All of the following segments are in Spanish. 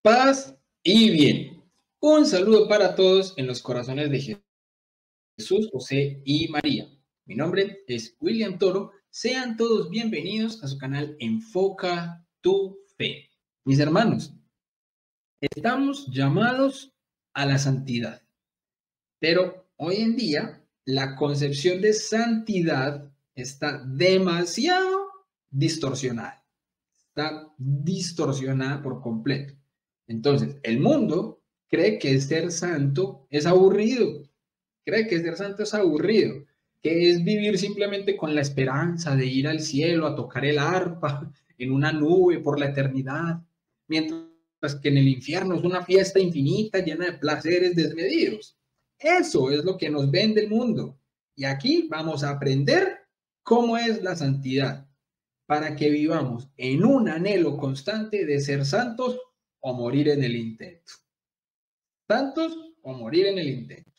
Paz y bien. Un saludo para todos en los corazones de Jesús, José y María. Mi nombre es William Toro. Sean todos bienvenidos a su canal Enfoca tu Fe. Mis hermanos, estamos llamados a la santidad, pero hoy en día la concepción de santidad está demasiado distorsionada. Está distorsionada por completo. Entonces, el mundo cree que ser santo es aburrido, cree que ser santo es aburrido, que es vivir simplemente con la esperanza de ir al cielo a tocar el arpa en una nube por la eternidad, mientras que en el infierno es una fiesta infinita llena de placeres desmedidos. Eso es lo que nos vende el mundo. Y aquí vamos a aprender cómo es la santidad, para que vivamos en un anhelo constante de ser santos o morir en el intento. Santos o morir en el intento.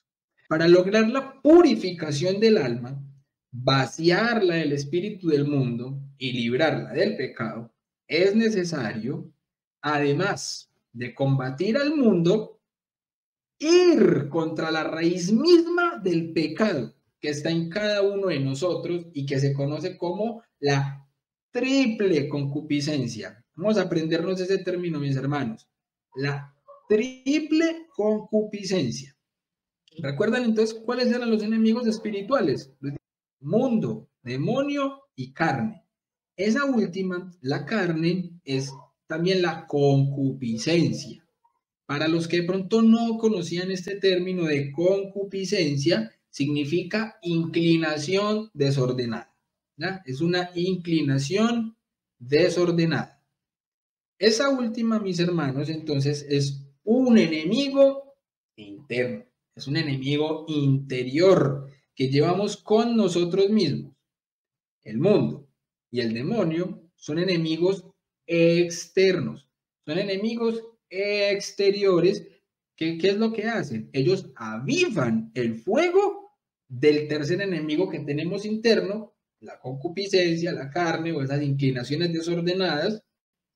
Para lograr la purificación del alma, vaciarla del espíritu del mundo y librarla del pecado, es necesario, además de combatir al mundo, ir contra la raíz misma del pecado que está en cada uno de nosotros y que se conoce como la triple concupiscencia. Vamos a aprendernos ese término, mis hermanos. La triple concupiscencia. ¿Recuerdan entonces cuáles eran los enemigos espirituales? Mundo, demonio y carne. Esa última, la carne, es también la concupiscencia. Para los que de pronto no conocían este término de concupiscencia, significa inclinación desordenada. ¿Ya? Es una inclinación desordenada. Esa última, mis hermanos, entonces es un enemigo interno, es un enemigo interior que llevamos con nosotros mismos. El mundo y el demonio son enemigos externos, son enemigos exteriores. ¿Qué es lo que hacen? Ellos avivan el fuego del tercer enemigo que tenemos interno, la concupiscencia, la carne o esas inclinaciones desordenadas,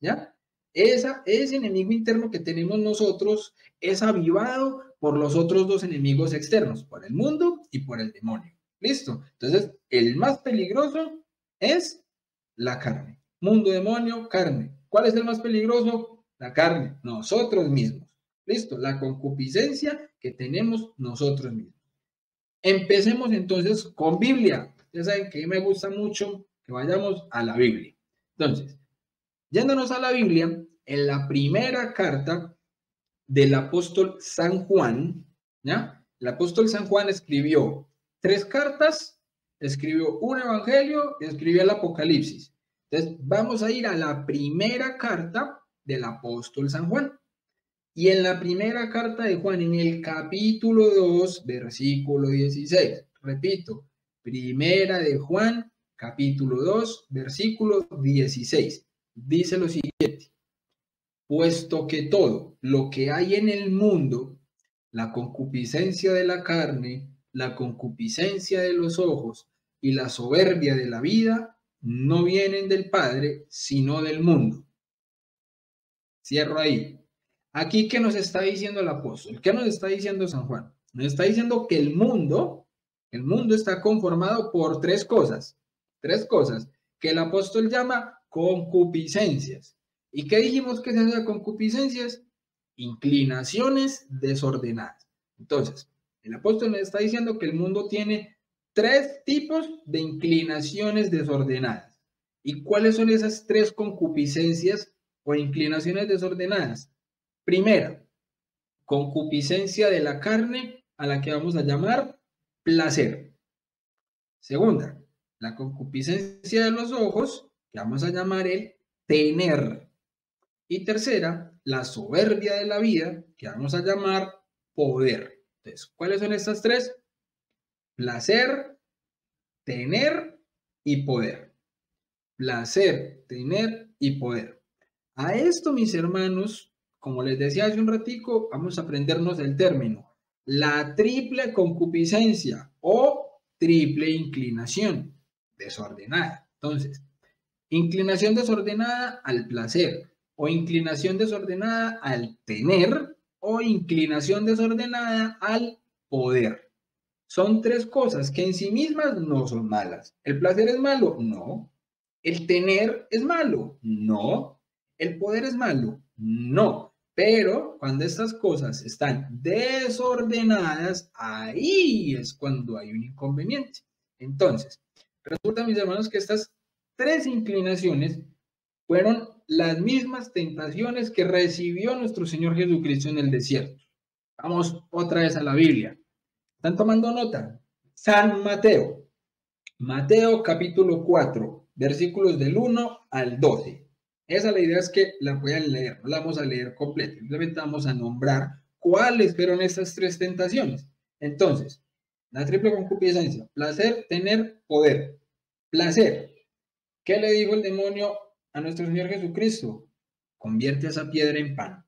¿ya? Ese enemigo interno que tenemos nosotros es avivado por los otros dos enemigos externos, por el mundo y por el demonio. ¿Listo? Entonces, el más peligroso es la carne. Mundo, demonio, carne. ¿Cuál es el más peligroso? La carne, nosotros mismos. ¿Listo? La concupiscencia que tenemos nosotros mismos. Empecemos entonces con Biblia. Ya saben que me gusta mucho que vayamos a la Biblia. Entonces, yéndonos a la Biblia, en la primera carta del apóstol San Juan, ¿ya? El apóstol San Juan escribió 3 cartas, escribió un evangelio y escribió el Apocalipsis. Entonces, vamos a ir a la primera carta del apóstol San Juan. Y en la primera carta de Juan, en el capítulo 2, versículo 16, repito, primera de Juan, capítulo 2, versículo 16, dice lo siguiente: puesto que todo lo que hay en el mundo, la concupiscencia de la carne, la concupiscencia de los ojos y la soberbia de la vida, no vienen del Padre, sino del mundo. Cierro ahí. Aquí, ¿qué nos está diciendo el apóstol? ¿Qué nos está diciendo San Juan? Nos está diciendo que el mundo está conformado por 3 cosas, que el apóstol llama concupiscencias. ¿Y qué dijimos que son las concupiscencias? Inclinaciones desordenadas. Entonces, el apóstol nos está diciendo que el mundo tiene 3 tipos de inclinaciones desordenadas. ¿Y cuáles son esas 3 concupiscencias o inclinaciones desordenadas? Primera, concupiscencia de la carne, a la que vamos a llamar placer. Segunda, la concupiscencia de los ojos, que vamos a llamar el tener. Y tercera, la soberbia de la vida, que vamos a llamar poder. Entonces, ¿cuáles son estas 3? Placer, tener y poder. Placer, tener y poder. A esto, mis hermanos, como les decía hace un ratico, vamos a aprendernos el término, la triple concupiscencia o triple inclinación desordenada. Entonces, inclinación desordenada al placer. o inclinación desordenada al tener, o inclinación desordenada al poder. Son tres cosas que en sí mismas no son malas. ¿El placer es malo? No. ¿El tener es malo? No. ¿El poder es malo? No. Pero cuando estas cosas están desordenadas, ahí es cuando hay un inconveniente. Entonces, resulta, mis hermanos, que estas tres inclinaciones fueron las mismas tentaciones que recibió nuestro Señor Jesucristo en el desierto. Vamos otra vez a la Biblia. ¿Están tomando nota? San Mateo. Mateo capítulo 4, versículos del 1 al 12. Esa la idea es que la puedan leer, no la vamos a leer completa, simplemente vamos a nombrar cuáles fueron estas tres tentaciones. Entonces, la triple concupiscencia, placer, tener, poder. Placer. ¿Qué le dijo el demonio a nuestro Señor Jesucristo? Convierte esa piedra en pan.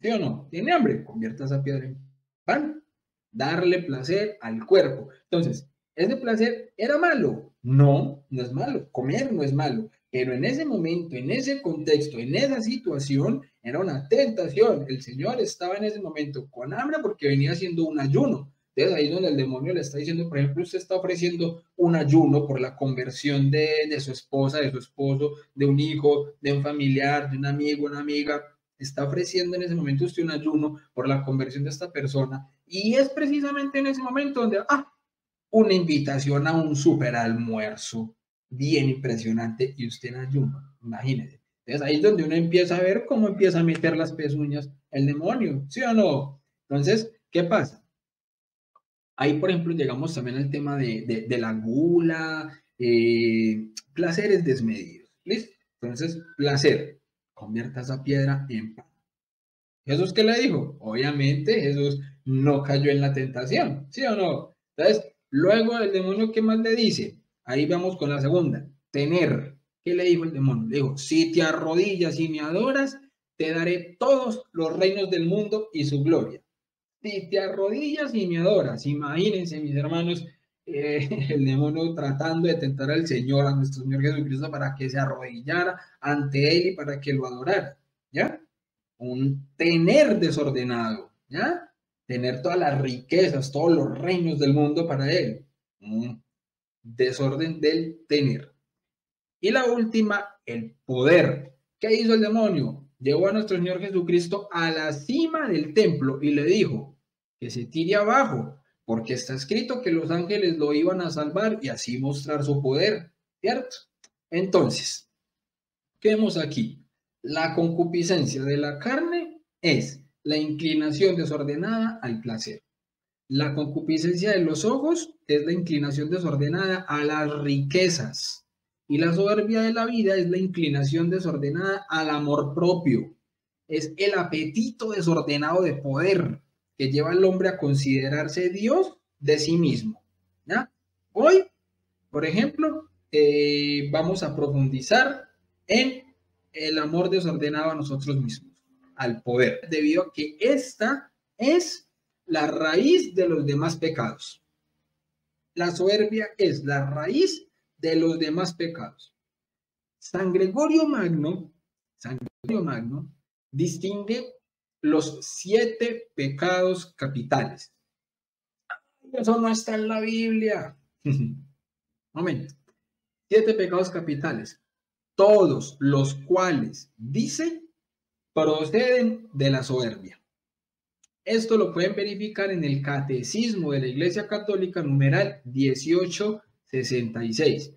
¿Sí o no? ¿Tiene hambre? Convierte esa piedra en pan. Darle placer al cuerpo. Entonces, ¿ese placer era malo? No, no es malo. Comer no es malo. Pero en ese momento, en ese contexto, en esa situación, era una tentación. El Señor estaba en ese momento con hambre porque venía haciendo un ayuno. Entonces ahí es donde el demonio le está diciendo, por ejemplo, usted está ofreciendo un ayuno por la conversión de su esposa, de su esposo, de un hijo, de un familiar, de un amigo, una amiga. Está ofreciendo en ese momento usted un ayuno por la conversión de esta persona. Y es precisamente en ese momento donde, una invitación a un super almuerzo bien impresionante y usted en ayuno, imagínese. Entonces ahí es donde uno empieza a ver cómo empieza a meter las pezuñas el demonio, ¿sí o no? Entonces, ¿qué pasa? Ahí, por ejemplo, llegamos también al tema de la gula, placeres desmedidos. ¿Listo? Entonces, placer, convierta esa piedra en pan. ¿Jesús qué le dijo? Obviamente Jesús no cayó en la tentación, ¿sí o no? Entonces, luego el demonio, ¿qué más le dice? Ahí vamos con la segunda, tener. ¿Qué le dijo el demonio? Le dijo, si te arrodillas y me adoras, te daré todos los reinos del mundo y su gloria. Si te arrodillas y me adoras, imagínense, mis hermanos, el demonio tratando de tentar al Señor, a nuestro Señor Jesucristo, para que se arrodillara ante Él y para que lo adorara, ¿ya? Un tener desordenado, ¿ya? Tener todas las riquezas, todos los reinos del mundo para Él. Un desorden del tener. Y la última, el poder. ¿Qué hizo el demonio? Llevó a nuestro Señor Jesucristo a la cima del templo y le dijo que se tire abajo, porque está escrito que los ángeles lo iban a salvar y así mostrar su poder, ¿cierto? Entonces, ¿qué vemos aquí? La concupiscencia de la carne es la inclinación desordenada al placer. La concupiscencia de los ojos es la inclinación desordenada a las riquezas. Y la soberbia de la vida es la inclinación desordenada al amor propio. Es el apetito desordenado de poder que lleva al hombre a considerarse Dios de sí mismo. ¿Ya? Hoy, por ejemplo, vamos a profundizar en el amor desordenado a nosotros mismos, al poder, debido a que esta es la raíz de los demás pecados. La soberbia es la raíz de los demás pecados. San Gregorio Magno distingue los 7 pecados capitales. Eso no está en la Biblia. Momento. 7 pecados capitales, todos los cuales, dice, proceden de la soberbia. Esto lo pueden verificar en el Catecismo de la Iglesia Católica, numeral 1866.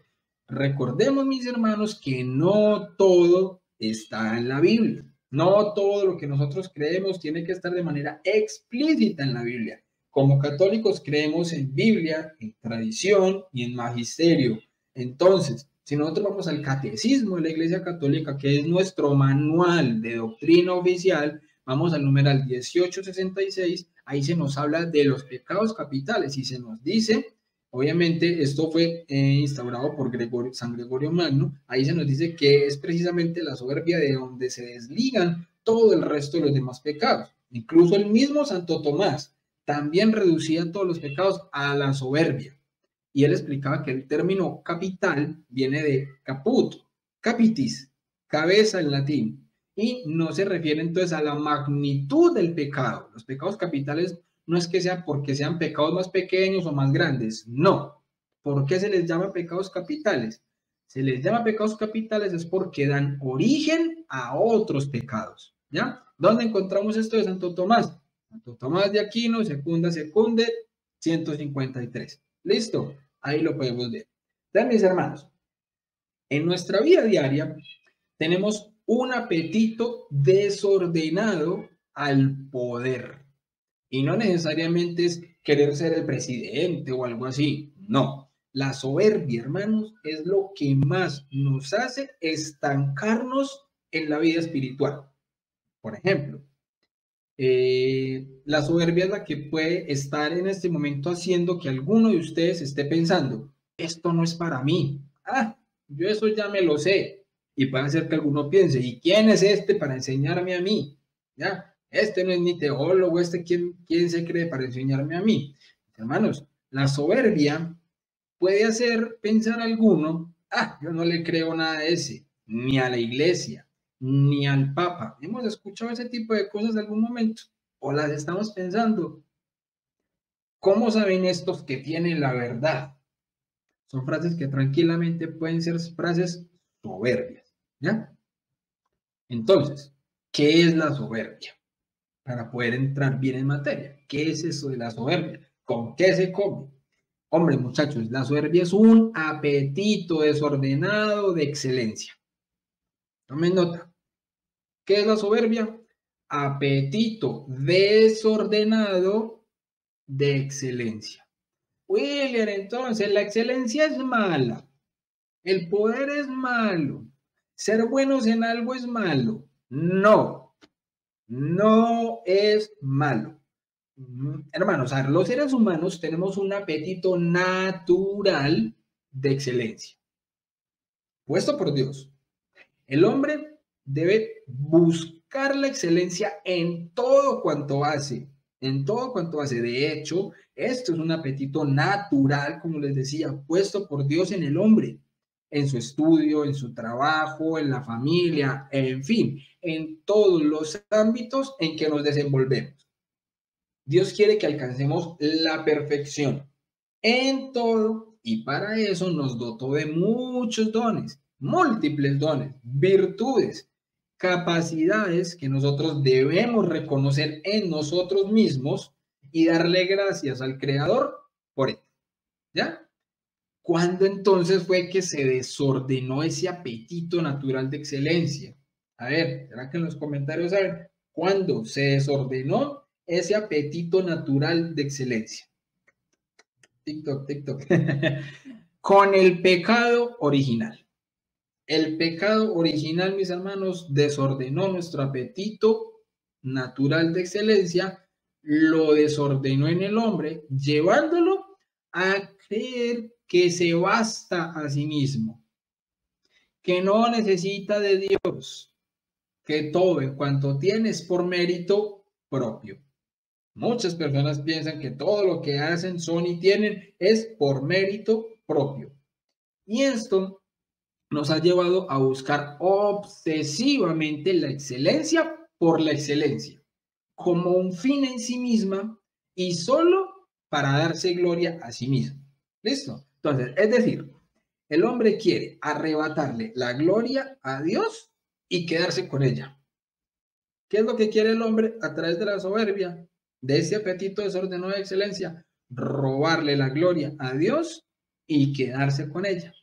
Recordemos, mis hermanos, que no todo está en la Biblia. No todo lo que nosotros creemos tiene que estar de manera explícita en la Biblia. Como católicos creemos en Biblia, en tradición y en magisterio. Entonces, si nosotros vamos al Catecismo de la Iglesia Católica, que es nuestro manual de doctrina oficial, vamos al numeral 1866, ahí se nos habla de los pecados capitales y se nos dice, obviamente esto fue instaurado por San Gregorio Magno, ahí se nos dice que es precisamente la soberbia de donde se desligan todo el resto de los demás pecados. Incluso el mismo Santo Tomás también reducía todos los pecados a la soberbia. Y él explicaba que el término capital viene de caput, capitis, cabeza en latín. y no se refiere entonces a la magnitud del pecado. Los pecados capitales no es que sea porque sean pecados más pequeños o más grandes, no. ¿Por qué se les llama pecados capitales? Se les llama pecados capitales es porque dan origen a otros pecados, ¿ya? ¿Dónde encontramos esto de Santo Tomás? Santo Tomás de Aquino, Secunda Secunde, 153. ¿Listo? Ahí lo podemos ver. Entonces, mis hermanos, en nuestra vida diaria tenemos un apetito desordenado al poder. Y no necesariamente es querer ser el presidente o algo así. No. La soberbia, hermanos, es lo que más nos hace estancarnos en la vida espiritual. Por ejemplo, la soberbia es la que puede estar en este momento haciendo que alguno de ustedes esté pensando, esto no es para mí. Ah, yo eso ya me lo sé. Y puede ser que alguno piense, ¿y quién es este para enseñarme a mí? ¿Ya? Este no es ni teólogo, ¿quién se cree para enseñarme a mí? Hermanos, la soberbia puede hacer pensar a alguno, ah, yo no le creo nada a ese, ni a la iglesia, ni al Papa. ¿Hemos escuchado ese tipo de cosas en algún momento? ¿O las estamos pensando? ¿Cómo saben estos que tienen la verdad? Son frases que tranquilamente pueden ser frases soberbias, ¿ya? Entonces, ¿qué es la soberbia? Para poder entrar bien en materia. ¿Qué es eso de la soberbia? ¿Con qué se come? Hombre, muchachos, la soberbia es un apetito desordenado de excelencia. Tomen nota. ¿Qué es la soberbia? Apetito desordenado de excelencia. William, entonces, la excelencia es mala. El poder es malo. Ser buenos en algo es malo. No, no es malo. Hermanos, a ver, los seres humanos tenemos un apetito natural de excelencia, puesto por Dios. El hombre debe buscar la excelencia en todo cuanto hace, en todo cuanto hace. De hecho, esto es un apetito natural, como les decía, puesto por Dios en el hombre, en su estudio, en su trabajo, en la familia, en fin, en todos los ámbitos en que nos desenvolvemos. Dios quiere que alcancemos la perfección en todo y para eso nos dotó de muchos dones, múltiples dones, virtudes, capacidades que nosotros debemos reconocer en nosotros mismos y darle gracias al Creador por ello. ¿Ya? ¿Cuándo entonces fue que se desordenó ese apetito natural de excelencia? A ver, ¿será que en los comentarios saben cuándo se desordenó ese apetito natural de excelencia? TikTok, TikTok. Con el pecado original. El pecado original, mis hermanos, desordenó nuestro apetito natural de excelencia, lo desordenó en el hombre, llevándolo a creer que se basta a sí mismo, que no necesita de Dios, que todo en cuanto tiene es por mérito propio. Muchas personas piensan que todo lo que hacen, son y tienen es por mérito propio. Y esto nos ha llevado a buscar obsesivamente la excelencia por la excelencia, como un fin en sí misma y solo para darse gloria a sí mismo. ¿Listo? Entonces, es decir, el hombre quiere arrebatarle la gloria a Dios y quedarse con ella. ¿Qué es lo que quiere el hombre a través de la soberbia, de ese apetito desordenado de excelencia? Robarle la gloria a Dios y quedarse con ella.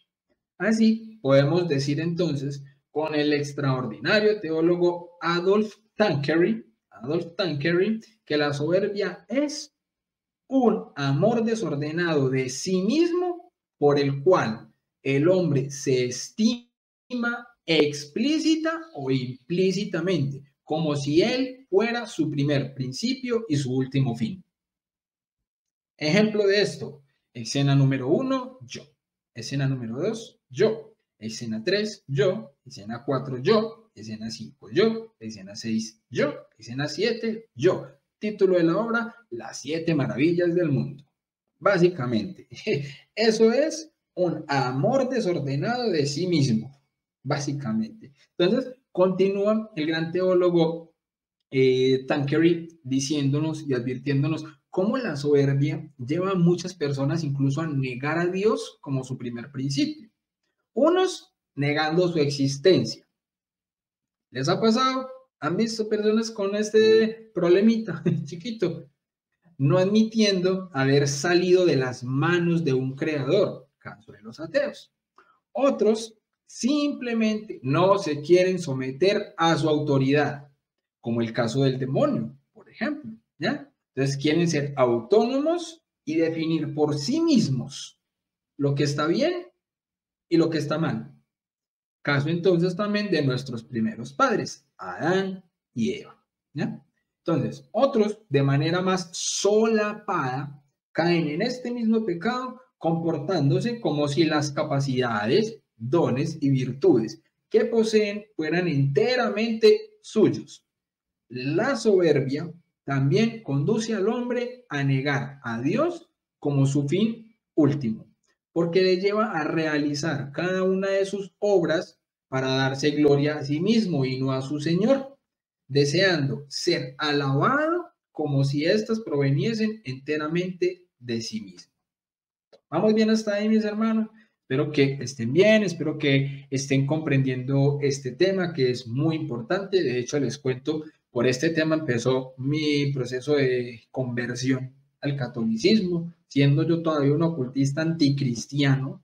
Así podemos decir entonces con el extraordinario teólogo Adolf Tanqueray, que la soberbia es un amor desordenado de sí mismo por el cual el hombre se estima explícita o implícitamente, como si él fuera su primer principio y su último fin. Ejemplo de esto, escena número 1, yo. Escena número 2, yo. Escena 3, yo. Escena 4, yo. Escena 5, yo. Escena 6, yo. Escena 7, yo. Título de la obra, Las 7 maravillas del mundo. Básicamente, eso es un amor desordenado de sí mismo. Básicamente. Entonces, Continúa el gran teólogo Tanqueray diciéndonos y advirtiéndonos cómo la soberbia lleva a muchas personas incluso a negar a Dios como su primer principio. Unos negando su existencia. ¿Les ha pasado? ¿Han visto personas con este problemita chiquito? No admitiendo haber salido de las manos de un creador, caso de los ateos. Otros simplemente no se quieren someter a su autoridad, como el caso del demonio, por ejemplo, ¿ya? Entonces quieren ser autónomos y definir por sí mismos lo que está bien y lo que está mal. Caso entonces también de nuestros primeros padres, Adán y Eva, ¿ya? Entonces, otros de manera más solapada caen en este mismo pecado comportándose como si las capacidades, dones y virtudes que poseen fueran enteramente suyos. La soberbia también conduce al hombre a negar a Dios como su fin último, porque le lleva a realizar cada una de sus obras para darse gloria a sí mismo y no a su Señor, deseando ser alabado como si éstas proveniesen enteramente de sí mismo. ¿Vamos bien hasta ahí, mis hermanos? Espero que estén bien, espero que estén comprendiendo este tema que es muy importante. De hecho, les cuento, por este tema empezó mi proceso de conversión al catolicismo, siendo yo todavía un ocultista anticristiano.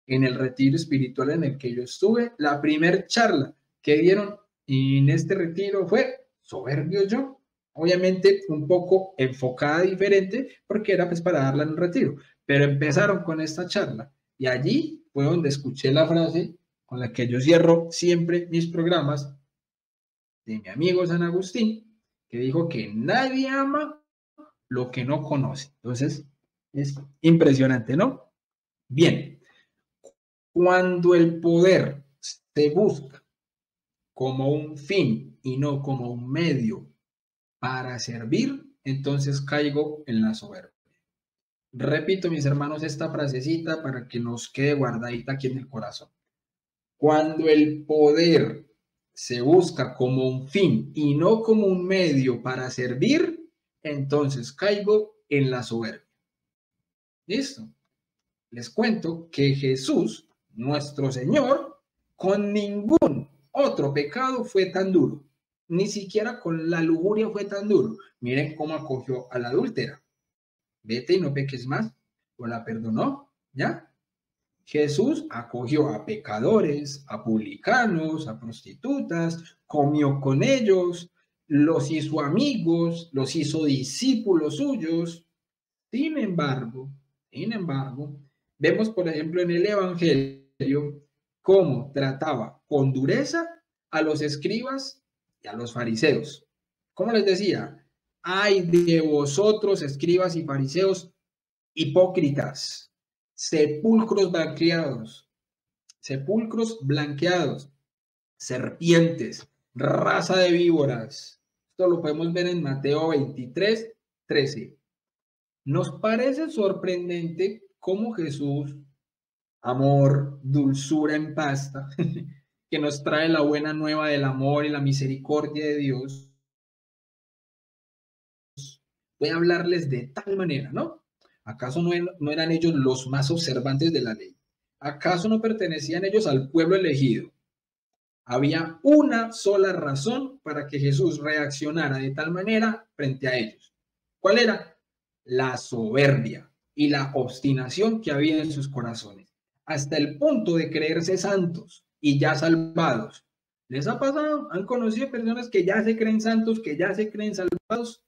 En el retiro espiritual en el que yo estuve, la primer charla que dieron en este retiro fue soberbio yo. Obviamente un poco enfocada diferente porque era pues para darla en un retiro, pero empezaron con esta charla y allí fue donde escuché la frase con la que yo cierro siempre mis programas de mi amigo San Agustín, que dijo que nadie ama lo que no conoce. Entonces, es impresionante, ¿no? Bien, cuando el poder se busca como un fin y no como un medio para servir, entonces caigo en la soberbia. Repito, mis hermanos, esta frasecita para que nos quede guardadita aquí en el corazón. Cuando el poder se busca como un fin y no como un medio para servir, entonces caigo en la soberbia. ¿Listo? Les cuento que Jesús, nuestro Señor, con ningún otro pecado fue tan duro. Ni siquiera con la lujuria fue tan duro. Miren cómo acogió a la adúltera. Vete y no peques más. O la perdonó, ¿ya? Jesús acogió a pecadores, a publicanos, a prostitutas, comió con ellos, los hizo amigos, los hizo discípulos suyos. Sin embargo, vemos, por ejemplo, en el Evangelio cómo trataba con dureza a los escribas y a los fariseos. ¿Cómo les decía? Ay de vosotros, escribas y fariseos, hipócritas, sepulcros blanqueados, serpientes, raza de víboras. Esto lo podemos ver en Mateo 23, 13. Nos parece sorprendente cómo Jesús, amor, dulzura en pasta, que nos trae la buena nueva del amor y la misericordia de Dios, puede hablarles de tal manera, ¿no? ¿Acaso no eran ellos los más observantes de la ley? ¿Acaso no pertenecían ellos al pueblo elegido? Había una sola razón para que Jesús reaccionara de tal manera frente a ellos. ¿Cuál era? La soberbia y la obstinación que había en sus corazones, hasta el punto de creerse santos y ya salvados. ¿Les ha pasado? ¿Han conocido personas que ya se creen santos, que ya se creen salvados?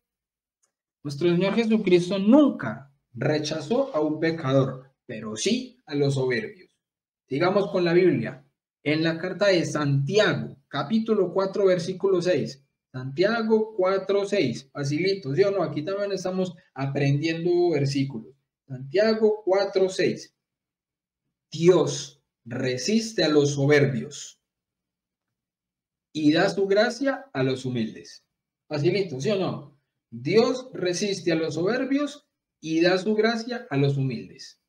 Nuestro Señor Jesucristo nunca rechazó a un pecador, pero sí a los soberbios. Sigamos con la Biblia. En la carta de Santiago, capítulo 4, versículo 6. Santiago 4, 6. Facilito, ¿sí o no? Aquí también estamos aprendiendo versículos. Santiago 4, 6. Dios resiste a los soberbios y da su gracia a los humildes. Facilito, ¿sí o no? Dios resiste a los soberbios y da su gracia a los humildes.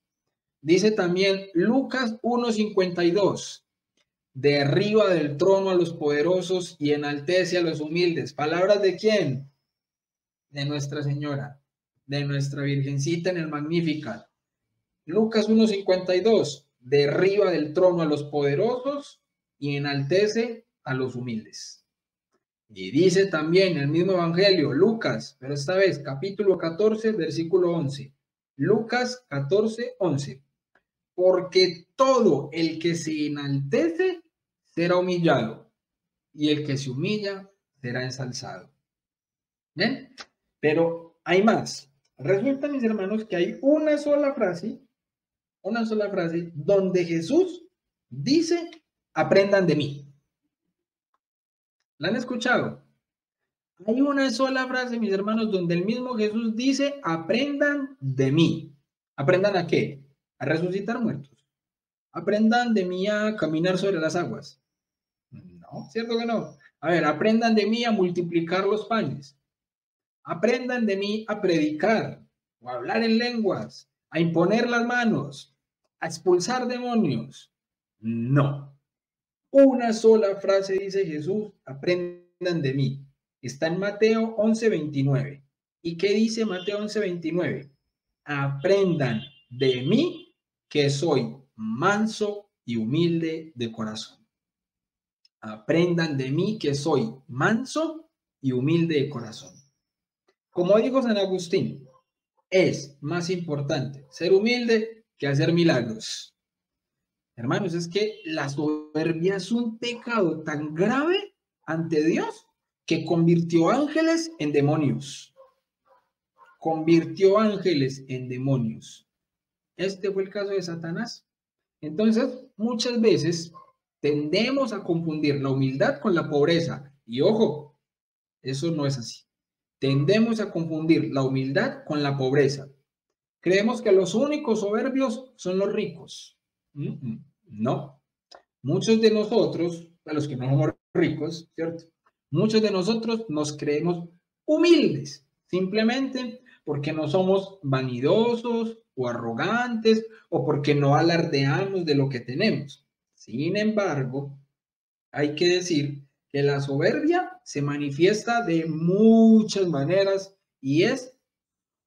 Dice también Lucas 1:52. derriba del trono a los poderosos y enaltece a los humildes. ¿Palabras de quién? De Nuestra Señora, de nuestra Virgencita en el Magnificat. Lucas 1:52, derriba del trono a los poderosos y enaltece a los humildes. Y dice también el mismo Evangelio, Lucas, pero esta vez capítulo 14, versículo 11. Lucas 14, 11. Porque todo el que se enaltece será humillado, y el que se humilla será ensalzado. ¿Bien? Pero hay más. Resulta, mis hermanos, que hay una sola frase donde Jesús dice, aprendan de mí. ¿La han escuchado? Hay una sola frase, mis hermanos, donde el mismo Jesús dice, aprendan de mí. ¿Aprendan a qué? A resucitar muertos. Aprendan de mí a caminar sobre las aguas. No, ¿cierto que no? A ver, aprendan de mí a multiplicar los panes. Aprendan de mí a predicar o a hablar en lenguas, a imponer las manos, a expulsar demonios. No. Una sola frase dice Jesús, aprendan de mí. Está en Mateo 11:29. ¿Y qué dice Mateo 11:29? Aprendan de mí que soy manso y humilde de corazón. Aprendan de mí que soy manso y humilde de corazón. Como dijo San Agustín, es más importante ser humilde que hacer milagros. Hermanos, es que la soberbia es un pecado tan grave ante Dios que convirtió ángeles en demonios. Convirtió ángeles en demonios. Este fue el caso de Satanás. Entonces, muchas veces tendemos a confundir la humildad con la pobreza. Y ojo, eso no es así. Tendemos a confundir la humildad con la pobreza. Creemos que los únicos soberbios son los ricos. No. Muchos de nosotros, a los que no somos ricos, ¿cierto? Muchos de nosotros nos creemos humildes, simplemente porque no somos vanidosos o arrogantes o porque no alardeamos de lo que tenemos. Sin embargo, hay que decir que la soberbia se manifiesta de muchas maneras y es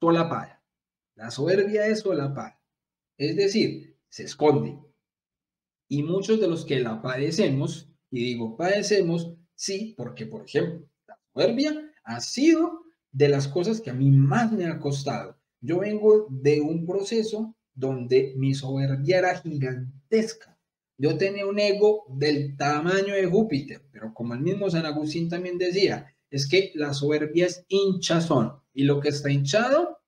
solapada. La soberbia es solapada, es decir, se esconde. Y muchos de los que la padecemos, y digo padecemos, sí, porque por ejemplo, la soberbia ha sido de las cosas que a mí más me ha costado. Yo vengo de un proceso donde mi soberbia era gigantesca. Yo tenía un ego del tamaño de Júpiter, pero como el mismo San Agustín también decía, es que la soberbia es hinchazón y lo que está hinchado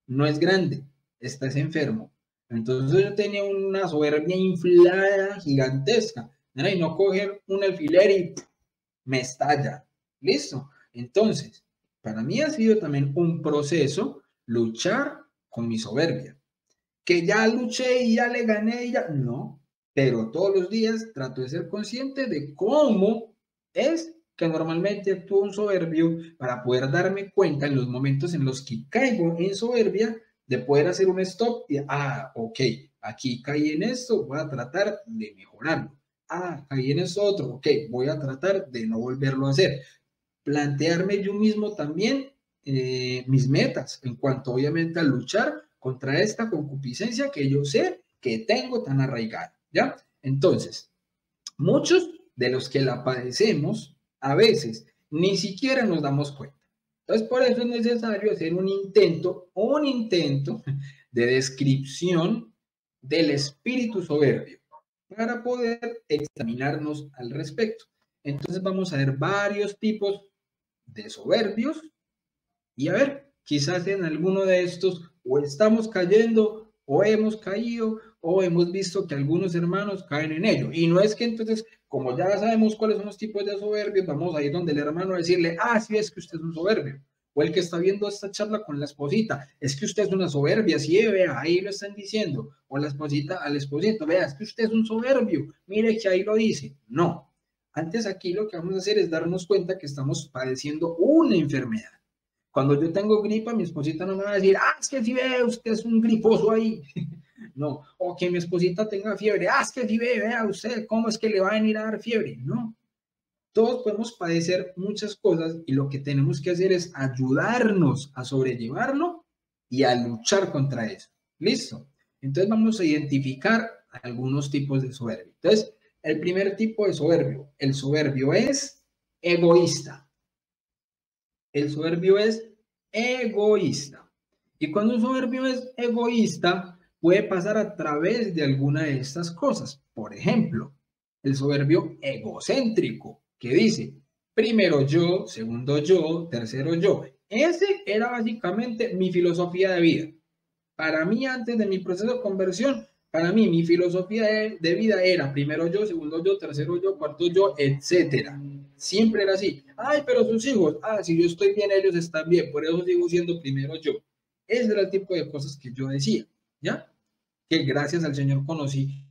no es grande, está es enfermo. Entonces yo tenía una soberbia inflada, gigantesca. Y no coger un alfiler y me estalla. ¿Listo? Entonces, para mí ha sido también un proceso luchar con mi soberbia. Que ya luché y ya le gané y ya. No, pero todos los días trato de ser consciente de cómo es que normalmente actúo un soberbio para poder darme cuenta en los momentos en los que caigo en soberbia de poder hacer un stop y, ok, aquí caí en esto, voy a tratar de mejorarlo. Caí en esto otro, ok, voy a tratar de no volverlo a hacer. Plantearme yo mismo también mis metas en cuanto obviamente a luchar contra esta concupiscencia que yo sé que tengo tan arraigada, ¿ya? Entonces, muchos de los que la padecemos, a veces ni siquiera nos damos cuenta. Entonces, por eso es necesario hacer un intento de descripción del espíritu soberbio para poder examinarnos al respecto. Entonces, vamos a ver varios tipos de soberbios y a ver, quizás en alguno de estos o estamos cayendo o hemos caído o hemos visto que algunos hermanos caen en ello. Y no es que entonces, como ya sabemos cuáles son los tipos de soberbios, vamos a ir donde el hermano a decirle, sí, es que usted es un soberbio. O el que está viendo esta charla con la esposita, es que usted es una soberbia, sí, vea, ahí lo están diciendo. O la esposita al esposito, vea, es que usted es un soberbio, mire que ahí lo dice. No, antes aquí lo que vamos a hacer es darnos cuenta que estamos padeciendo una enfermedad. Cuando yo tengo gripa, mi esposita no me va a decir, es que si ve, usted es un griposo ahí. No, o que mi esposita tenga fiebre, es que si vea usted, ¿cómo es que le va a venir a dar fiebre? No, todos podemos padecer muchas cosas y lo que tenemos que hacer es ayudarnos a sobrellevarlo y a luchar contra eso. ¿Listo? Entonces vamos a identificar algunos tipos de soberbia. Entonces, el primer tipo de soberbio, el soberbio es egoísta. El soberbio es egoísta. Y cuando un soberbio es egoísta, puede pasar a través de alguna de estas cosas. Por ejemplo, el soberbio egocéntrico, que dice, primero yo, segundo yo, tercero yo. Ese era básicamente mi filosofía de vida. Para mí, antes de mi proceso de conversión, para mí, mi filosofía de vida era primero yo, segundo yo, tercero yo, cuarto yo, etcétera. Siempre era así. Ay, pero sus hijos, si yo estoy bien, ellos están bien, por eso sigo siendo primero yo. Ese era el tipo de cosas que yo decía, ¿ya? Que gracias al Señor conocí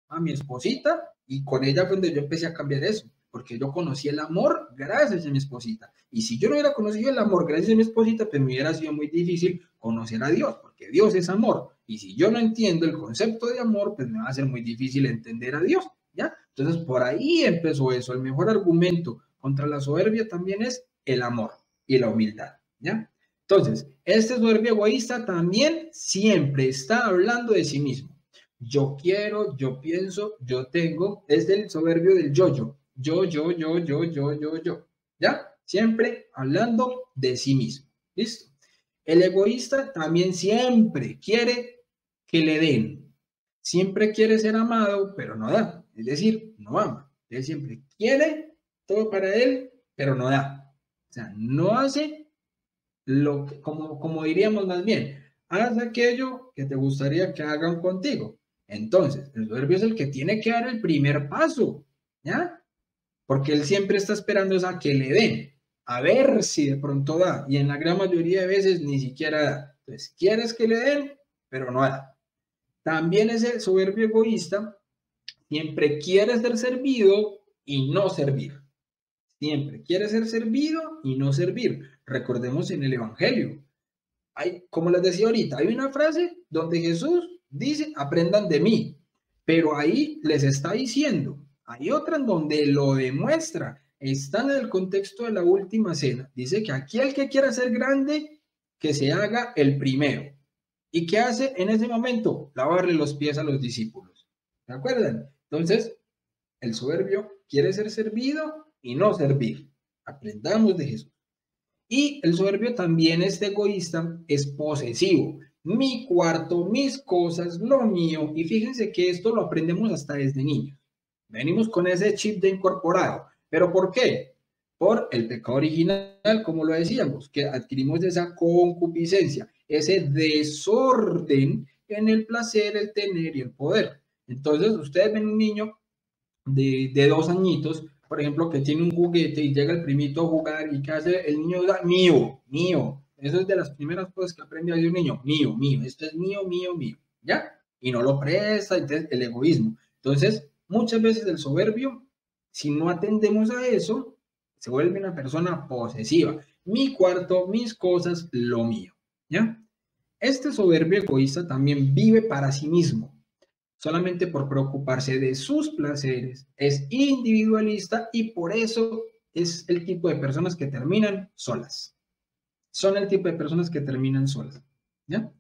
a mi esposita y con ella fue donde yo empecé a cambiar eso, porque yo conocí el amor gracias a mi esposita. Y si yo no hubiera conocido el amor gracias a mi esposita, pues me hubiera sido muy difícil conocer a Dios, porque Dios es amor. Y si yo no entiendo el concepto de amor, pues me va a ser muy difícil entender a Dios, ¿ya? Entonces por ahí empezó eso. El mejor argumento contra la soberbia también es el amor y la humildad, ¿ya? Entonces, este soberbio egoísta también siempre está hablando de sí mismo. Yo quiero, yo pienso, yo tengo, es el soberbio del yo-yo. Yo. ¿Ya? Siempre hablando de sí mismo. ¿Listo? El egoísta también siempre quiere que le den. Siempre quiere ser amado, pero no da. Es decir, no ama. Él siempre quiere todo para él, pero no da. O sea, no hace lo que, como diríamos más bien, haz aquello que te gustaría que hagan contigo. Entonces, el soberbio es el que tiene que dar el primer paso, ¿ya? Porque él siempre está esperando a que le den, a ver si de pronto da, y en la gran mayoría de veces ni siquiera da. Entonces, quieres que le den, pero no da. También ese soberbio egoísta siempre quiere ser servido y no servir. Siempre quiere ser servido y no servir. Recordemos en el Evangelio. Como les decía ahorita, hay una frase donde Jesús dice, aprendan de mí, pero ahí les está diciendo, hay otra en donde lo demuestra, está en el contexto de la última cena, dice que aquí el que quiera ser grande, que se haga el primero. ¿Y qué hace en ese momento? Lavarle los pies a los discípulos. ¿Se acuerdan? Entonces, el soberbio quiere ser servido y no servir. Aprendamos de Jesús. Y el soberbio también es egoísta, es posesivo. Mi cuarto, mis cosas, lo mío. Y fíjense que esto lo aprendemos hasta desde niños. Venimos con ese chip de incorporado. ¿Pero por qué? Por el pecado original, como lo decíamos, que adquirimos esa concupiscencia, ese desorden en el placer, el tener y el poder. Entonces, ustedes ven un niño de 2 añitos, por ejemplo, que tiene un juguete y llega el primito a jugar y que hace el niño da mío, mío. Eso es de las primeras cosas que aprende a decir un niño, mío, mío, esto es mío, mío, mío, ¿ya? Y no lo presta, entonces el egoísmo. Entonces, muchas veces el soberbio, si no atendemos a eso, se vuelve una persona posesiva. Mi cuarto, mis cosas, lo mío, ¿ya? Este soberbio egoísta también vive para sí mismo solamente por preocuparse de sus placeres, es individualista y por eso es el tipo de personas que terminan solas. Son el tipo de personas que terminan solas. ¿Ya?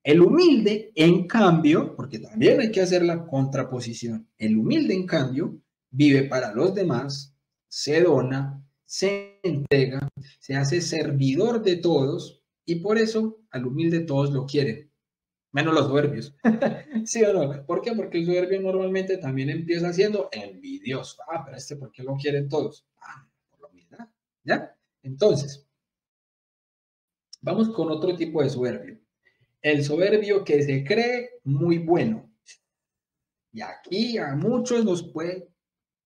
El humilde, en cambio, porque también hay que hacer la contraposición, el humilde, en cambio, vive para los demás, se dona, se entrega, se hace servidor de todos y por eso al humilde todos lo quieren, menos los soberbios. ¿Sí o no? ¿Por qué? Porque el soberbio normalmente también empieza siendo envidioso. Pero ¿por qué lo quieren todos? Por la humildad. ¿Ya? Entonces, vamos con otro tipo de soberbio. El soberbio que se cree muy bueno. Y aquí a muchos nos puede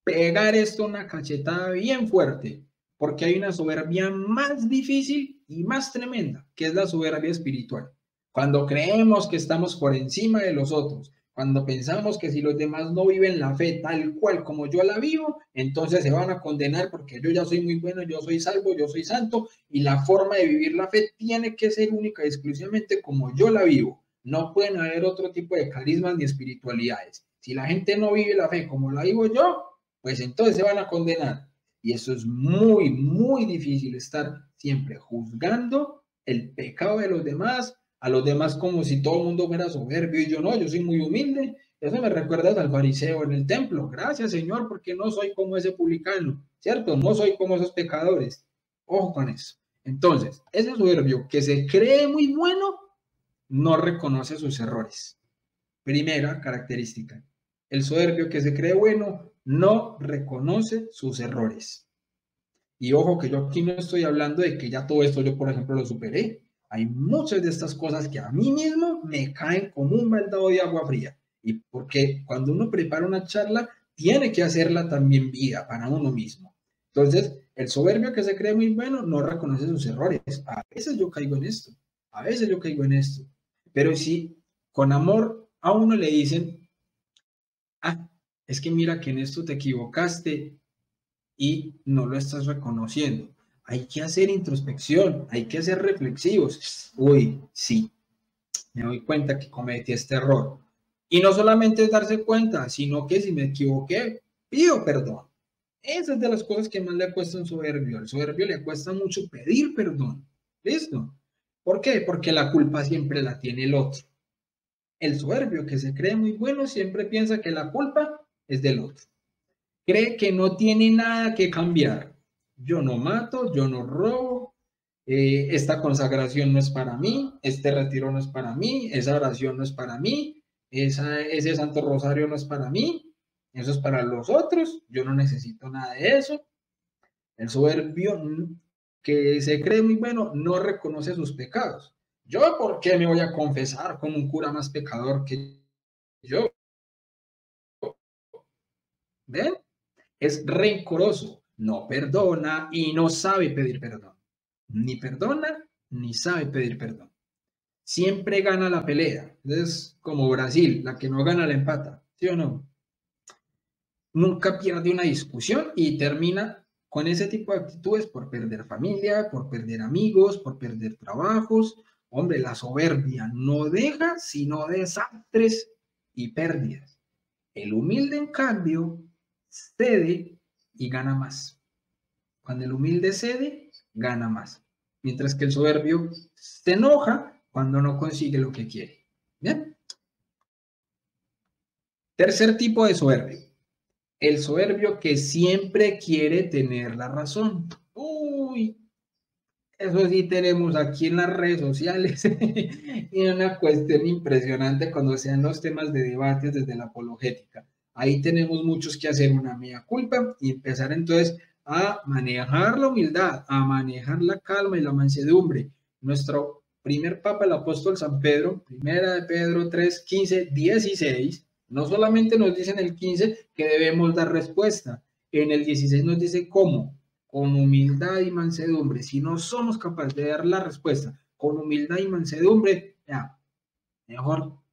pegar esto una cachetada bien fuerte, porque hay una soberbia más difícil y más tremenda, que es la soberbia espiritual. Cuando creemos que estamos por encima de los otros, cuando pensamos que si los demás no viven la fe tal cual como yo la vivo, entonces se van a condenar porque yo ya soy muy bueno, yo soy salvo, yo soy santo, y la forma de vivir la fe tiene que ser única y exclusivamente como yo la vivo. No pueden haber otro tipo de carismas ni espiritualidades. Si la gente no vive la fe como la vivo yo, pues entonces se van a condenar. Y eso es muy, muy difícil, estar siempre juzgando el pecado de los demás, a los demás como si todo el mundo fuera soberbio y yo no, yo soy muy humilde. Eso me recuerda al fariseo en el templo. Gracias, Señor, porque no soy como ese publicano, ¿cierto? No soy como esos pecadores. Ojo con eso. Entonces, ese soberbio que se cree muy bueno, no reconoce sus errores. Primera característica. El soberbio que se cree bueno no reconoce sus errores. Y ojo que yo aquí no estoy hablando de que ya todo esto yo, por ejemplo, lo superé. Hay muchas de estas cosas que a mí mismo me caen como un baldado de agua fría. Y porque cuando uno prepara una charla, tiene que hacerla también vida para uno mismo. Entonces, el soberbio que se cree muy bueno no reconoce sus errores. A veces yo caigo en esto, a veces yo caigo en esto. Pero si con amor a uno le dicen, ah, es que mira que en esto te equivocaste y no lo estás reconociendo. Hay que hacer introspección, hay que ser reflexivos. Uy, sí, me doy cuenta que cometí este error. Y no solamente es darse cuenta, sino que si me equivoqué, pido perdón. Esa es de las cosas que más le cuesta a un soberbio. Al soberbio le cuesta mucho pedir perdón. ¿Listo? ¿Por qué? Porque la culpa siempre la tiene el otro. El soberbio que se cree muy bueno siempre piensa que la culpa es del otro. Cree que no tiene nada que cambiar. Yo no mato, yo no robo, esta consagración no es para mí, este retiro no es para mí, esa oración no es para mí, ese Santo Rosario no es para mí, eso es para los otros, yo no necesito nada de eso. El soberbio que se cree muy bueno no reconoce sus pecados. ¿Yo por qué me voy a confesar con un cura más pecador que yo? ¿Ven? Es rencoroso, no perdona y no sabe pedir perdón. Ni perdona ni sabe pedir perdón. Siempre gana la pelea. Es como Brasil, la que no gana la empata, ¿sí o no? Nunca pierde una discusión y termina con ese tipo de actitudes por perder familia, por perder amigos, por perder trabajos. Hombre, la soberbia no deja sino desastres y pérdidas. El humilde, en cambio, cede y gana más. Cuando el humilde cede, gana más. Mientras que el soberbio se enoja cuando no consigue lo que quiere. ¿Bien? Tercer tipo de soberbio. El soberbio que siempre quiere tener la razón. Uy, eso sí tenemos aquí en las redes sociales. Y una cuestión impresionante cuando sean los temas de debates desde la apologética. Ahí tenemos muchos que hacer una mea culpa y empezar entonces a manejar la humildad, a manejar la calma y la mansedumbre. Nuestro primer papa, el apóstol San Pedro, primera de Pedro 3, 15, 16, no solamente nos dice en el 15 que debemos dar respuesta, en el 16 nos dice cómo, con humildad y mansedumbre. Si no somos capaces de dar la respuesta con humildad y mansedumbre, ya, mejor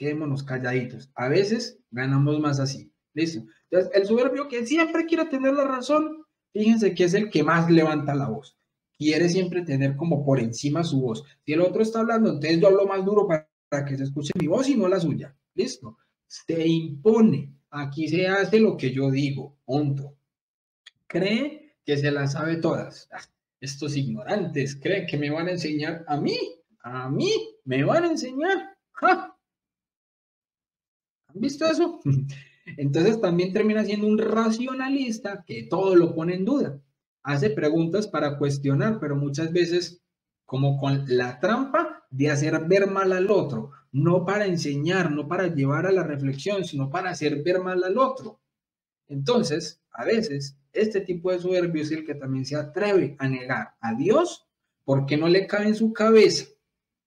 quedémonos calladitos. A veces ganamos más así. ¿Listo? Entonces, el soberbio que siempre quiere tener la razón, fíjense que es el que más levanta la voz. Quiere siempre tener como por encima su voz. Si el otro está hablando, entonces yo hablo más duro para que se escuche mi voz y no la suya. ¿Listo? Se impone. Aquí se hace lo que yo digo. Punto. Cree que se las sabe todas. Estos ignorantes creen que me van a enseñar a mí me van a enseñar. ¡Ja! ¿Han visto eso? Entonces también termina siendo un racionalista que todo lo pone en duda. Hace preguntas para cuestionar, pero muchas veces como con la trampa de hacer ver mal al otro, no para enseñar, no para llevar a la reflexión, sino para hacer ver mal al otro. Entonces, a veces, este tipo de soberbio es el que también se atreve a negar a Dios porque no le cabe en su cabeza,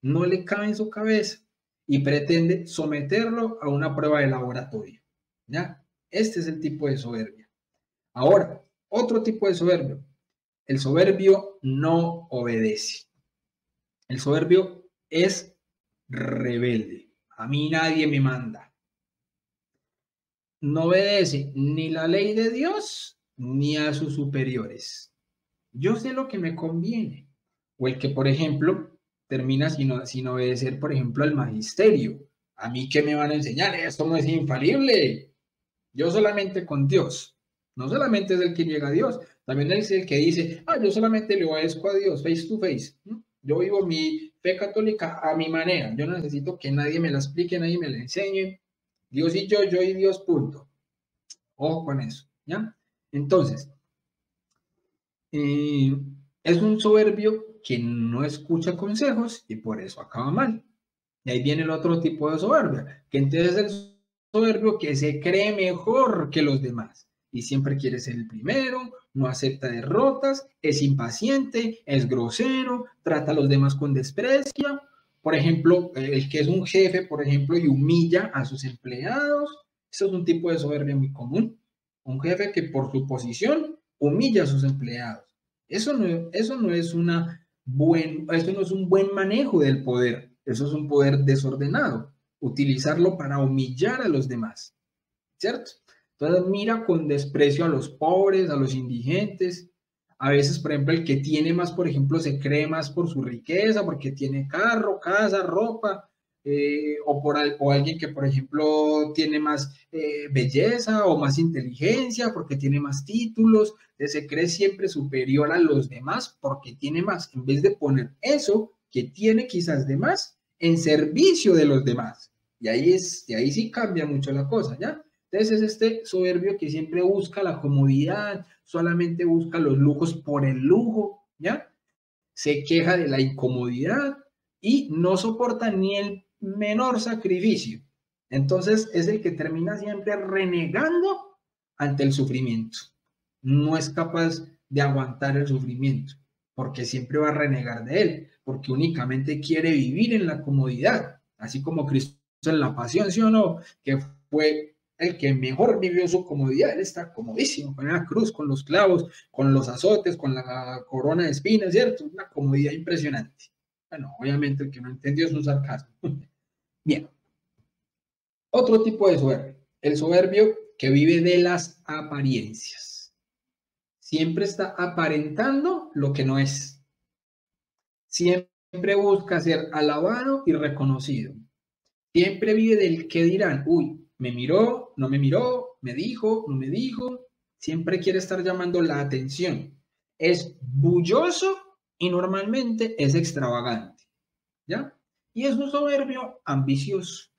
no le cabe en su cabeza y pretende someterlo a una prueba de laboratorio. ¿Ya? Este es el tipo de soberbia. Ahora, otro tipo de soberbio. El soberbio no obedece. El soberbio es rebelde. A mí nadie me manda. No obedece ni la ley de Dios ni a sus superiores. Yo sé lo que me conviene. O el que, por ejemplo, termina sin obedecer, por ejemplo, al magisterio. ¿A mí qué me van a enseñar? Esto no es infalible. Yo solamente con Dios. No solamente es el que llega a Dios, también es el que dice, yo solamente le obedezco a Dios, face to face. Yo vivo mi fe católica a mi manera. Yo no necesito que nadie me la explique, nadie me la enseñe. Dios y yo y Dios, punto. Ojo con eso, ¿ya? Entonces, es un soberbio que no escucha consejos y por eso acaba mal. Y ahí viene el otro tipo de soberbia, que entonces es el soberbio que se cree mejor que los demás y siempre quiere ser el primero, no acepta derrotas, es impaciente, es grosero, trata a los demás con desprecio. Por ejemplo, el que es un jefe, por ejemplo, y humilla a sus empleados. Eso es un tipo de soberbia muy común. Un jefe que por su posición humilla a sus empleados. Eso no es un buen manejo del poder. Eso es un poder desordenado. Utilizarlo para humillar a los demás. ¿Cierto? Entonces mira con desprecio a los pobres, a los indigentes. A veces, por ejemplo, el que tiene más, por ejemplo, se cree más por su riqueza, porque tiene carro, casa, ropa, o alguien que, por ejemplo, tiene más belleza o más inteligencia, porque tiene más títulos, se cree siempre superior a los demás porque tiene más, en vez de poner eso que tiene quizás de más en servicio de los demás. Y ahí sí cambia mucho la cosa, ¿ya? Entonces es este soberbio que siempre busca la comodidad, solamente busca los lujos por el lujo, ¿ya? Se queja de la incomodidad y no soporta ni el menor sacrificio. Entonces es el que termina siempre renegando ante el sufrimiento. No es capaz de aguantar el sufrimiento, porque siempre va a renegar de él, porque únicamente quiere vivir en la comodidad, así como Cristo en la pasión, ¿sí o no? Que fue el que mejor vivió su comodidad. Él está comodísimo con la cruz, con los clavos, con los azotes, con la corona de espinas, ¿cierto? Una comodidad impresionante. Bueno, obviamente el que no entendió es un sarcasmo. Bien. Otro tipo de soberbio, el soberbio que vive de las apariencias. Siempre está aparentando lo que no es. Siempre busca ser alabado y reconocido. Siempre vive del qué dirán. Uy, me miró, no me miró, me dijo, no me dijo. Siempre quiere estar llamando la atención. Es bulloso y normalmente es extravagante. ¿Ya? Y es un soberbio ambicioso.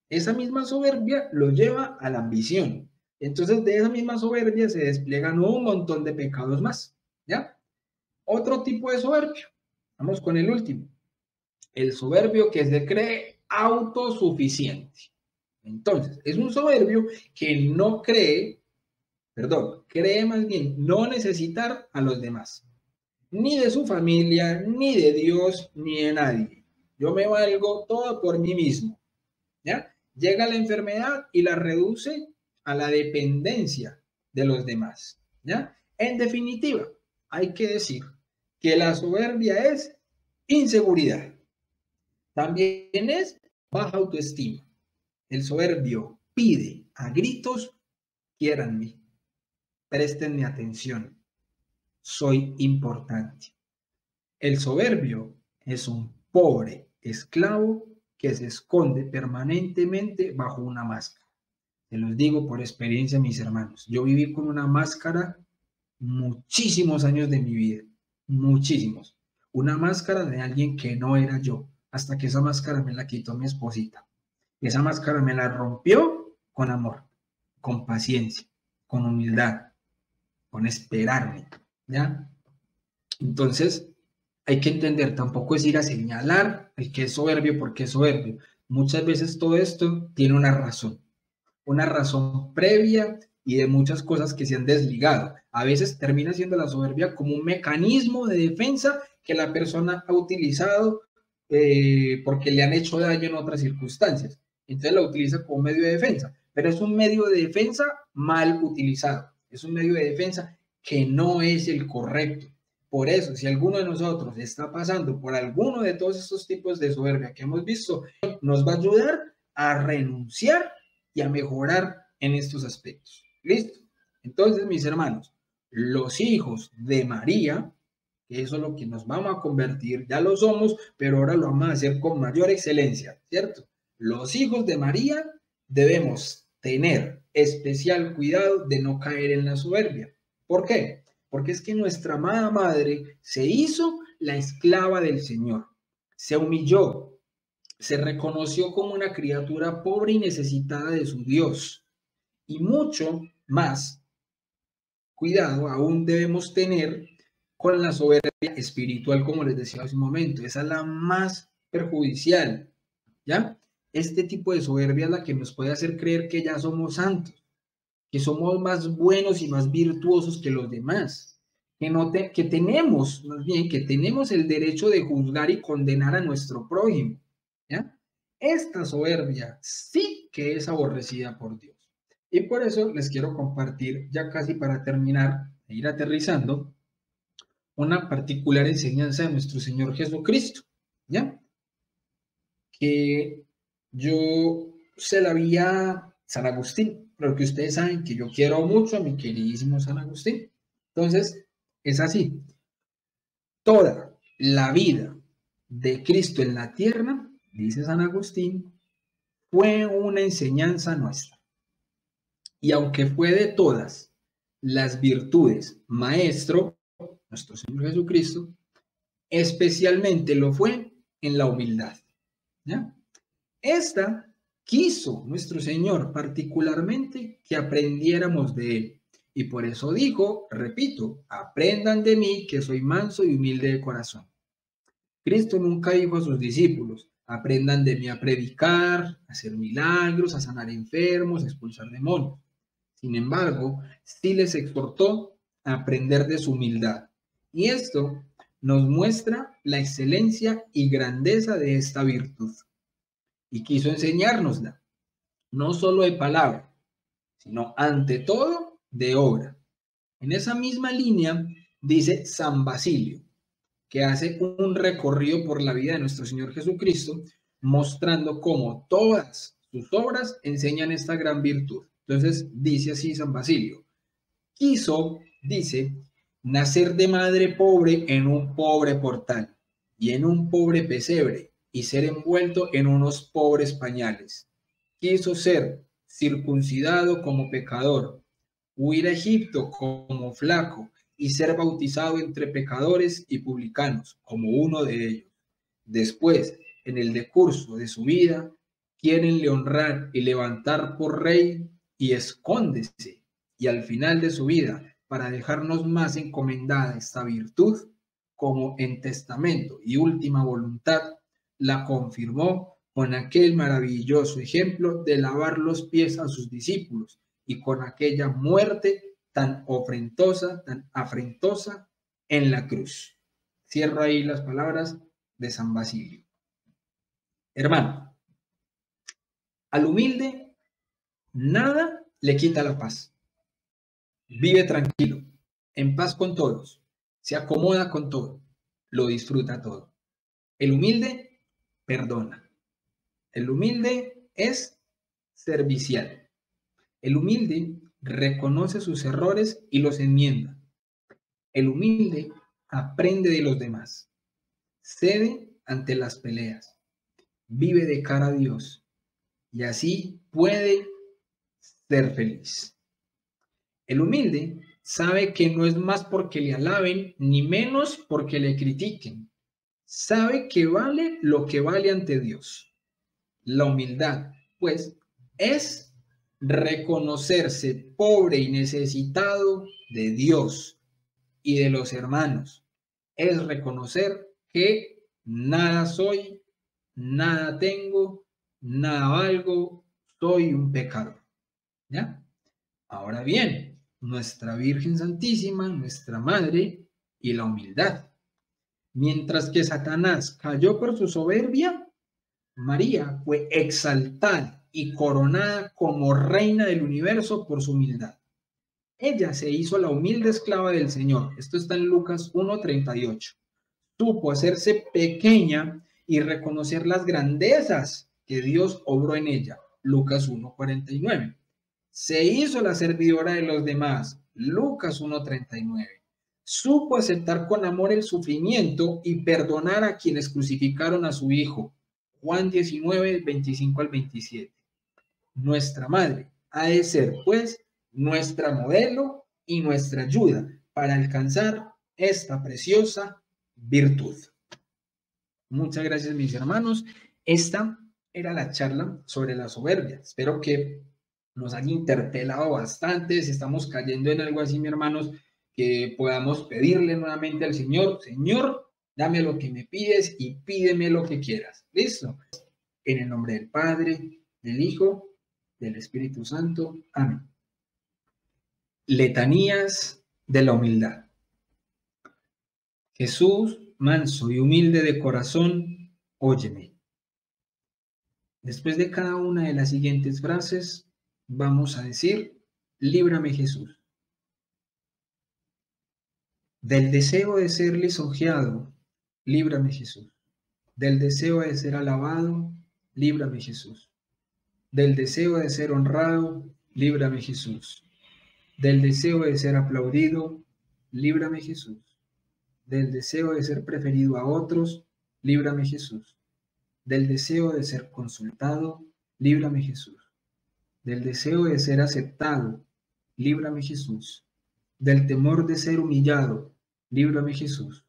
Esa misma soberbia lo lleva a la ambición. Entonces, de esa misma soberbia se despliegan un montón de pecados más. ¿Ya? Otro tipo de soberbio. Vamos con el último. El soberbio que se cree autosuficiente. Entonces, es un soberbio que no cree más bien no necesitar a los demás, ni de su familia, ni de Dios, ni de nadie. Yo me valgo todo por mí mismo, ¿ya? Llega la enfermedad y la reduce a la dependencia de los demás, ¿ya? En definitiva, hay que decir que la soberbia es inseguridad. También es baja autoestima. El soberbio pide a gritos, quiéranme, préstenme atención, soy importante. El soberbio es un pobre esclavo que se esconde permanentemente bajo una máscara. Se los digo por experiencia, mis hermanos. Yo viví con una máscara muchísimos años de mi vida, muchísimos. Una máscara de alguien que no era yo, hasta que esa máscara me la quitó mi esposita. Y esa máscara me la rompió con amor, con paciencia, con humildad, con esperarme, ¿ya? Entonces, hay que entender, tampoco es ir a señalar el que es soberbio porque es soberbio. Muchas veces todo esto tiene una razón previa y de muchas cosas que se han desligado. A veces termina siendo la soberbia como un mecanismo de defensa que la persona ha utilizado porque le han hecho daño en otras circunstancias. Entonces la utiliza como medio de defensa, pero es un medio de defensa mal utilizado. Es un medio de defensa que no es el correcto. Por eso, si alguno de nosotros está pasando por alguno de todos estos tipos de soberbia que hemos visto, nos va a ayudar a renunciar y a mejorar en estos aspectos. ¿Listo? Entonces, mis hermanos, los hijos de María que eso es lo que nos vamos a convertir, ya lo somos, pero ahora lo vamos a hacer con mayor excelencia, ¿cierto? Los hijos de María debemos tener especial cuidado de no caer en la soberbia. ¿Por qué? Porque es que nuestra amada madre se hizo la esclava del Señor, se humilló, se reconoció como una criatura pobre y necesitada de su Dios. Y mucho más cuidado aún debemos tener con la soberbia espiritual, como les decía hace un momento. Esa es la más perjudicial, ¿ya? Este tipo de soberbia es la que nos puede hacer creer que ya somos santos, que somos más buenos y más virtuosos que los demás, que tenemos, más bien, que tenemos el derecho de juzgar y condenar a nuestro prójimo, ¿ya? Esta soberbia sí que es aborrecida por Dios. Y por eso les quiero compartir, ya casi para terminar e ir aterrizando, una particular enseñanza de nuestro Señor Jesucristo, ¿ya? Que yo se la vi a San Agustín, pero que ustedes saben que yo quiero mucho a mi queridísimo San Agustín. Entonces, es así. Toda la vida de Cristo en la tierra, dice San Agustín, fue una enseñanza nuestra. Y aunque fue de todas las virtudes maestro, nuestro Señor Jesucristo, especialmente lo fue en la humildad, ¿ya? Esta quiso nuestro Señor particularmente que aprendiéramos de Él. Y por eso dijo, repito, aprendan de mí que soy manso y humilde de corazón. Cristo nunca dijo a sus discípulos, aprendan de mí a predicar, a hacer milagros, a sanar enfermos, a expulsar demonios. Sin embargo, sí les exhortó a aprender de su humildad. Y esto nos muestra la excelencia y grandeza de esta virtud. Y quiso enseñárnosla, no solo de palabra, sino ante todo de obra. En esa misma línea dice San Basilio, que hace un recorrido por la vida de nuestro Señor Jesucristo, mostrando cómo todas sus obras enseñan esta gran virtud. Entonces dice así San Basilio, quiso, dice, nacer de madre pobre en un pobre portal y en un pobre pesebre y ser envuelto en unos pobres pañales. Quiso ser circuncidado como pecador, huir a Egipto como flaco y ser bautizado entre pecadores y publicanos como uno de ellos. Después, en el decurso de su vida, quiérenle honrar y levantar por rey y escóndese. Y al final de su vida, para dejarnos más encomendada esta virtud, como en testamento y última voluntad, la confirmó con aquel maravilloso ejemplo de lavar los pies a sus discípulos y con aquella muerte tan afrentosa en la cruz. Cierro ahí las palabras de San Basilio. Hermano, al humilde nada le quita la paz. Vive tranquilo, en paz con todos, se acomoda con todo, lo disfruta todo. El humilde perdona. El humilde es servicial. El humilde reconoce sus errores y los enmienda. El humilde aprende de los demás. Cede ante las peleas. Vive de cara a Dios. Y así puede ser feliz. El humilde sabe que no es más porque le alaben, ni menos porque le critiquen. Sabe que vale lo que vale ante Dios. La humildad, pues, es reconocerse pobre y necesitado de Dios y de los hermanos. Es reconocer que nada soy, nada tengo, nada valgo, soy un pecador. ¿Ya? Ahora bien, nuestra Virgen Santísima, nuestra Madre, y la humildad. Mientras que Satanás cayó por su soberbia, María fue exaltada y coronada como reina del universo por su humildad. Ella se hizo la humilde esclava del Señor. Esto está en Lucas 1:38. Supo hacerse pequeña y reconocer las grandezas que Dios obró en ella. Lucas 1:49. Se hizo la servidora de los demás. Lucas 1:39. supo aceptar con amor el sufrimiento y perdonar a quienes crucificaron a su Hijo. Juan 19, 25 al 27. Nuestra Madre ha de ser, pues, nuestra modelo y nuestra ayuda para alcanzar esta preciosa virtud. Muchas gracias, mis hermanos. Esta era la charla sobre la soberbia. Espero que nos haya interpelado bastante. Si estamos cayendo en algo así, mis hermanos, que podamos pedirle nuevamente al Señor: Señor, dame lo que me pides y pídeme lo que quieras. ¿Listo? En el nombre del Padre, del Hijo, del Espíritu Santo. Amén. Letanías de la humildad. Jesús, manso y humilde de corazón, óyeme. Después de cada una de las siguientes frases, vamos a decir: líbrame, Jesús. Del deseo de ser lisonjeado, líbrame, Jesús. Del deseo de ser alabado, líbrame, Jesús. Del deseo de ser honrado, líbrame, Jesús. Del deseo de ser aplaudido, líbrame, Jesús. Del deseo de ser preferido a otros, líbrame, Jesús. Del deseo de ser consultado, líbrame, Jesús. Del deseo de ser aceptado, líbrame, Jesús. Del temor de ser humillado, líbrame, Jesús.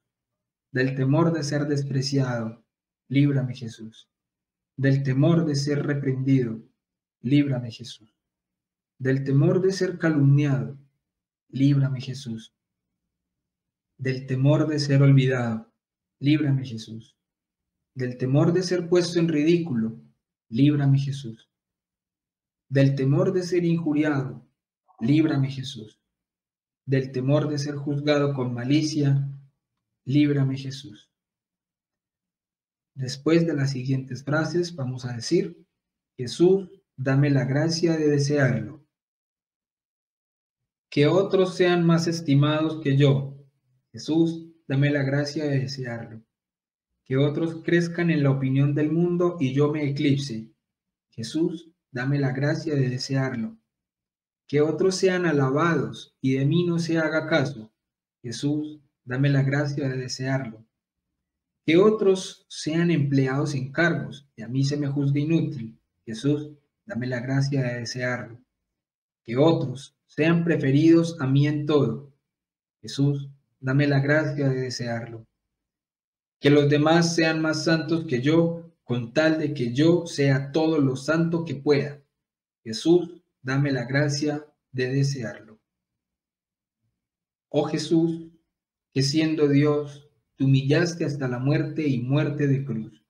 Del temor de ser despreciado, líbrame, Jesús. Del temor de ser reprendido, líbrame, Jesús. Del temor de ser calumniado, líbrame, Jesús. Del temor de ser olvidado, líbrame, Jesús. Del temor de ser puesto en ridículo, líbrame, Jesús. Del temor de ser injuriado, líbrame, Jesús. Del temor de ser juzgado con malicia, líbrame, Jesús. Después de las siguientes frases vamos a decir: Jesús, dame la gracia de desearlo. Que otros sean más estimados que yo. Jesús, dame la gracia de desearlo. Que otros crezcan en la opinión del mundo y yo me eclipse. Jesús, dame la gracia de desearlo. Que otros sean alabados y de mí no se haga caso. Jesús, dame la gracia de desearlo. Que otros sean empleados en cargos y a mí se me juzgue inútil. Jesús, dame la gracia de desearlo. Que otros sean preferidos a mí en todo. Jesús, dame la gracia de desearlo. Que los demás sean más santos que yo, con tal de que yo sea todo lo santo que pueda. Jesús, dame la gracia de desearlo. Oh Jesús, que siendo Dios, te humillaste hasta la muerte y muerte de cruz,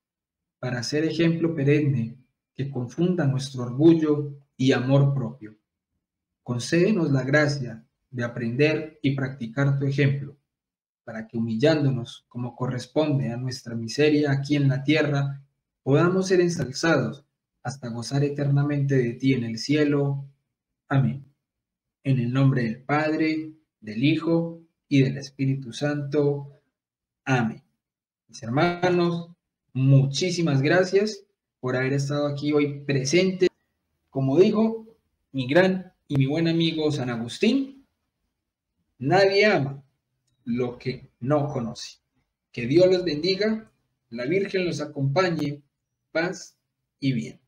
para ser ejemplo perenne que confunda nuestro orgullo y amor propio. Concédenos la gracia de aprender y practicar tu ejemplo, para que humillándonos como corresponde a nuestra miseria aquí en la tierra, podamos ser ensalzados hasta gozar eternamente de ti en el cielo. Amén. En el nombre del Padre, del Hijo y del Espíritu Santo. Amén. Mis hermanos, muchísimas gracias por haber estado aquí hoy presentes. Como dijo mi gran y mi buen amigo San Agustín, nadie ama lo que no conoce. Que Dios los bendiga, la Virgen los acompañe, paz y bien.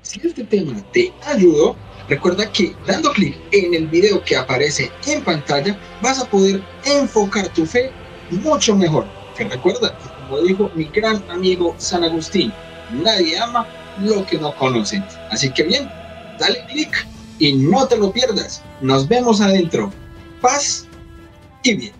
Si este tema te ayudó, recuerda que dando clic en el video que aparece en pantalla vas a poder enfocar tu fe mucho mejor. Que recuerda, como dijo mi gran amigo San Agustín, nadie ama lo que no conoce. Así que bien, dale clic y no te lo pierdas. Nos vemos adentro. Paz y bien.